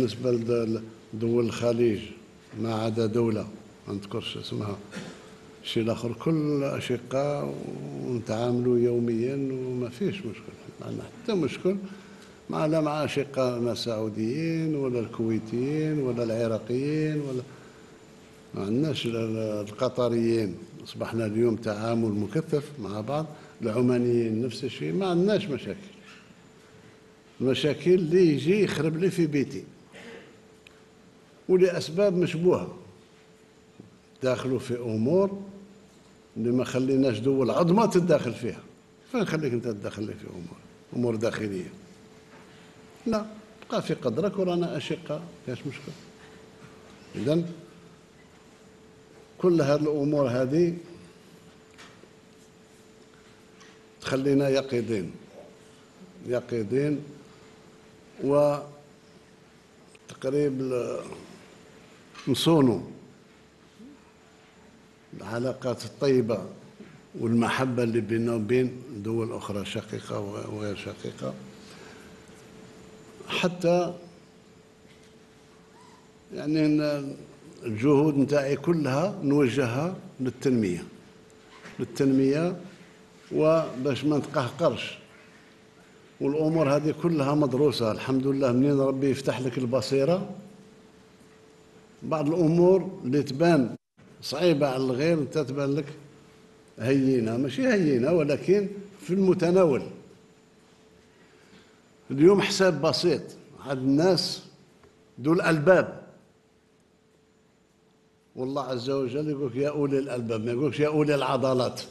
بالنسبة لدول الخليج ما عدا دولة ما نذكرش اسمها، الشيء الآخر كل أشقاء ونتعاملوا يوميا وما فيش مشكل، ما عندنا حتى مشكل لا مع أشقائنا السعوديين ولا الكويتيين ولا العراقيين ولا ما عندناش القطريين، أصبحنا اليوم تعامل مكثف مع بعض، العمانيين نفس الشيء، ما عندناش مشاكل. المشاكل اللي يجي يخرب لي في بيتي ولأسباب مشبوهة، داخلوا في أمور اللي ما خليناش دول عظمى تتداخل فيها. فين خليك أنت تدخل لي في أمور داخلية؟ لا، بقى في قدرك ورانا أشقاء، فيش مشكل. إذن كل هذه الأمور هذه تخلينا يقظين وتقريب نصونوا العلاقات الطيبة والمحبة اللي بيننا وبين دول أخرى شقيقة وغير شقيقة، حتى يعني الجهود نتاعي كلها نوجهها للتنمية وباش ما نتقهقرش. والأمور هذه كلها مدروسة الحمد لله. منين ربي يفتح لك البصيرة، بعض الأمور اللي تبان صعيبة على الغير انت تبان لك هينة، ماشي هينة ولكن في المتناول. اليوم حساب بسيط عند الناس ذو الألباب، والله عز وجل يقولك يا أولي الألباب، ما يقولكش يا أولي العضلات.